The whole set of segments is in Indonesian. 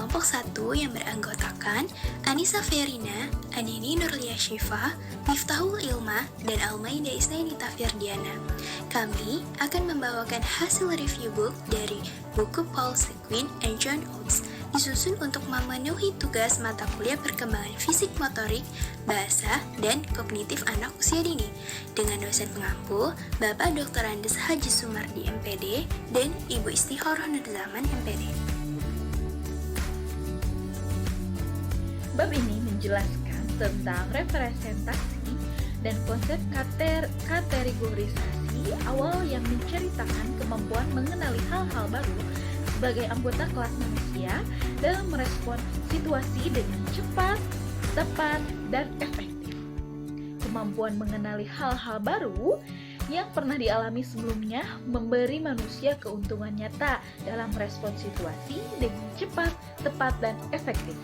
kelompok 1 yang beranggotakan Anissa Verina, Anini Nurlia Syifa, Miftahul Ilma, dan Almaida Isnainita Firdiana. Kami akan membawakan hasil review book dari buku Paul Seguin and John Oates, disusun untuk memenuhi tugas mata kuliah perkembangan fisik motorik, bahasa, dan kognitif anak usia dini dengan dosen pengampu Bapak Dr. Andes Haji Sumardi MPD dan Ibu Istihoroh Nurzaman MPD. Bab ini menjelaskan tentang representasi dan konsep kategorisasi awal yang menceritakan kemampuan mengenali hal-hal baru sebagai anggota kelas manusia dalam merespon situasi dengan cepat, tepat, dan efektif. Kemampuan mengenali hal-hal baru yang pernah dialami sebelumnya memberi manusia keuntungan nyata dalam merespon situasi dengan cepat, tepat, dan efektif.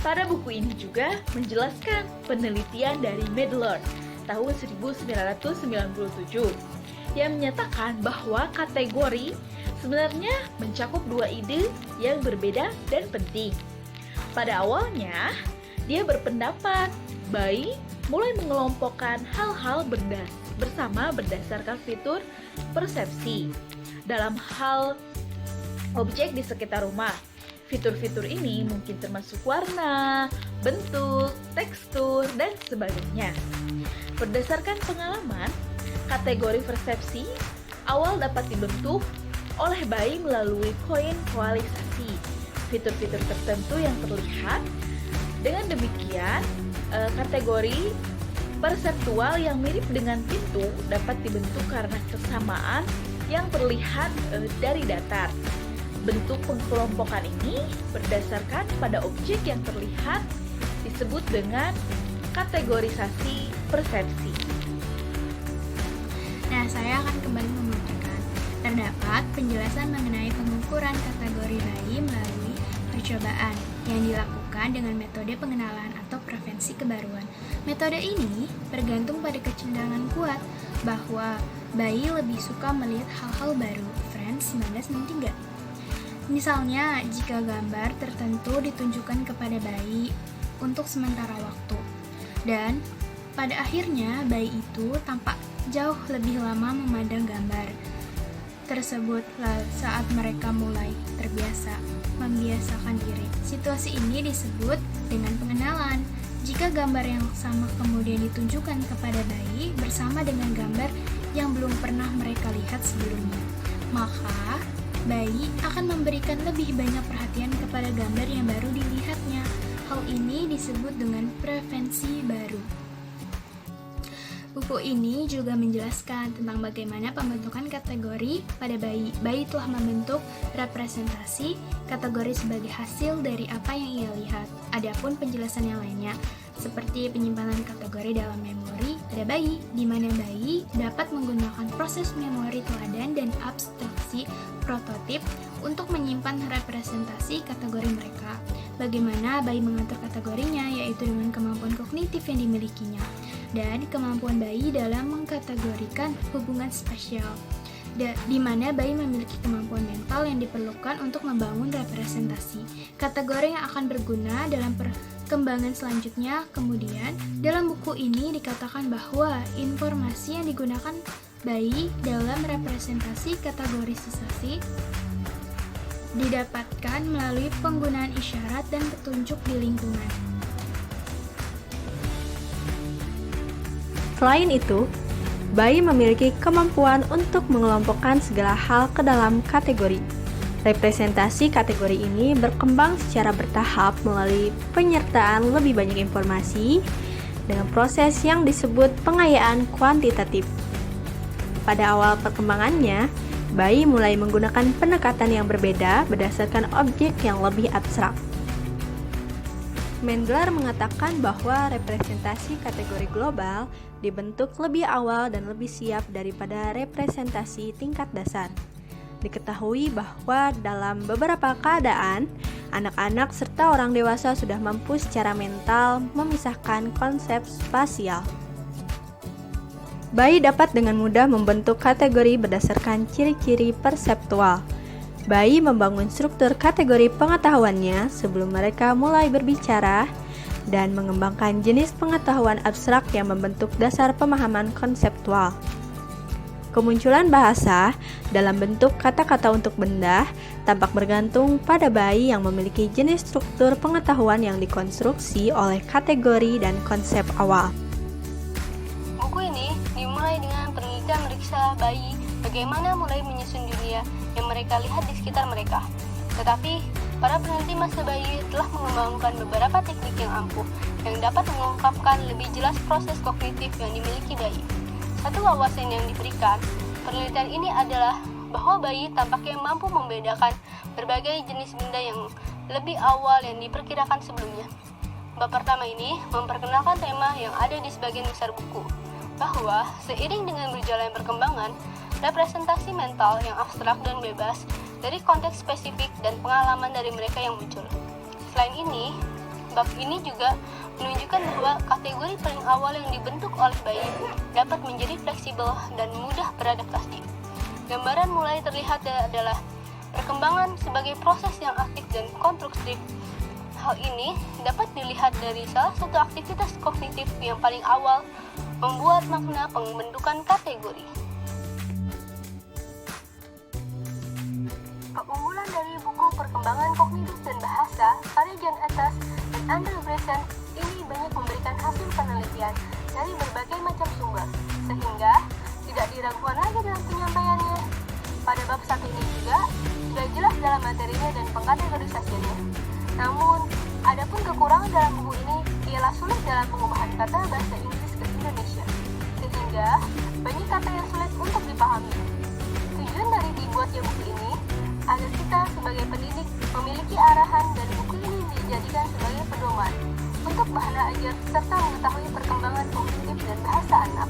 Pada buku ini juga menjelaskan penelitian dari Medler tahun 1997 yang menyatakan bahwa kategori sebenarnya mencakup dua ide yang berbeda dan penting. Pada awalnya, dia berpendapat bayi mulai mengelompokkan hal-hal bersama berdasarkan fitur persepsi dalam hal objek di sekitar rumah. Fitur-fitur ini mungkin termasuk warna, bentuk, tekstur, dan sebagainya. Berdasarkan pengalaman, kategori persepsi awal dapat dibentuk oleh bayi melalui koalisasi fitur-fitur tertentu yang terlihat. Dengan demikian, kategori perseptual yang mirip dengan pintu dapat dibentuk karena kesamaan yang terlihat dari datar. Bentuk pengkelompokan ini berdasarkan pada objek yang terlihat disebut dengan kategorisasi persepsi. Nah, saya akan kembali membacakan. Terdapat penjelasan mengenai pengukuran kategori bayi melalui percobaan yang dilakukan dengan metode pengenalan atau prevensi kebaruan. Metode ini bergantung pada kecenderungan kuat bahwa bayi lebih suka melihat hal-hal baru. Friends 1963. Misalnya, jika gambar tertentu ditunjukkan kepada bayi untuk sementara waktu, dan pada akhirnya bayi itu tampak jauh lebih lama memandang gambar tersebut saat mereka mulai membiasakan diri. Situasi ini disebut dengan pengenalan. Jika gambar yang sama kemudian ditunjukkan kepada bayi bersama dengan gambar yang belum pernah mereka lihat sebelumnya, maka bayi akan memberikan lebih banyak perhatian kepada gambar yang baru dilihatnya. Hal ini disebut dengan prevensi baru. Buku ini juga menjelaskan tentang bagaimana pembentukan kategori pada bayi. Bayi telah membentuk representasi kategori sebagai hasil dari apa yang ia lihat. Adapun penjelasan yang lainnya, seperti penyimpanan kategori dalam memori pada bayi, di mana bayi dapat menggunakan proses memori teladan dan abstraksi prototip untuk menyimpan representasi kategori mereka. Bagaimana bayi mengatur kategorinya, yaitu dengan kemampuan kognitif yang dimilikinya, dan kemampuan bayi dalam mengkategorikan hubungan spasial, di mana bayi memiliki kemampuan mental yang diperlukan untuk membangun representasi. Kategori yang akan berguna dalam perkembangan selanjutnya. Kemudian, dalam buku ini dikatakan bahwa informasi yang digunakan bayi dalam representasi kategorisasi didapatkan melalui penggunaan isyarat dan petunjuk di lingkungan. Selain itu, bayi memiliki kemampuan untuk mengelompokkan segala hal ke dalam kategori. Representasi kategori ini berkembang secara bertahap melalui penyertaan lebih banyak informasi dengan proses yang disebut pengayaan kuantitatif. Pada awal perkembangannya, bayi mulai menggunakan pendekatan yang berbeda berdasarkan objek yang lebih abstrak. Mendler mengatakan bahwa representasi kategori global dibentuk lebih awal dan lebih siap daripada representasi tingkat dasar. Diketahui bahwa dalam beberapa keadaan, anak-anak serta orang dewasa sudah mampu secara mental memisahkan konsep spasial. Bayi dapat dengan mudah membentuk kategori berdasarkan ciri-ciri perseptual. Bayi membangun struktur kategori pengetahuannya sebelum mereka mulai berbicara dan mengembangkan jenis pengetahuan abstrak yang membentuk dasar pemahaman konseptual. Kemunculan bahasa dalam bentuk kata-kata untuk benda tampak bergantung pada bayi yang memiliki jenis struktur pengetahuan yang dikonstruksi oleh kategori dan konsep awal. Buku ini dimulai dengan penelitian meriksa bayi bagaimana mulai menyusun dunia yang mereka lihat di sekitar mereka. Tetapi, para peneliti masa bayi telah mengembangkan beberapa teknik yang ampuh yang dapat mengungkapkan lebih jelas proses kognitif yang dimiliki bayi. Satu wawasan yang diberikan penelitian ini adalah bahwa bayi tampaknya mampu membedakan berbagai jenis benda yang lebih awal yang diperkirakan sebelumnya. Bab pertama ini memperkenalkan tema yang ada di sebagian besar buku, bahwa seiring dengan berjalannya perkembangan, representasi mental yang abstrak dan bebas dari konteks spesifik dan pengalaman dari mereka yang muncul. Selain ini, bab ini juga menunjukkan bahwa kategori paling awal yang dibentuk oleh bayi dapat menjadi fleksibel dan mudah beradaptasi. Gambaran mulai terlihat adalah perkembangan sebagai proses yang aktif dan konstruktif. Hal ini dapat dilihat dari salah satu aktivitas kognitif yang paling awal, membuat makna pembentukan kategori. Keunggulan dari buku Perkembangan Kognitif dan Bahasa karya John Atas dan Andrew Breson ini banyak memberikan hasil penelitian dari berbagai macam sumber, sehingga tidak diragukan lagi dalam penyampaiannya. Pada bab 1 ini juga sudah jelas dalam materinya dan pengkategorisasiannya. Namun, adapun kekurangan dalam buku ini ialah sulit dalam pengubahan kata bahasa Inggris ke Indonesia, sehingga banyak kata yang sulit untuk dipahami. Tujuan dari dibuatnya buku ini agar kita sebagai pendidik memiliki arahan dan buku ini dijadikan sebagai pedoman untuk bahan ajar serta mengetahui perkembangan kognitif dan bahasa anak.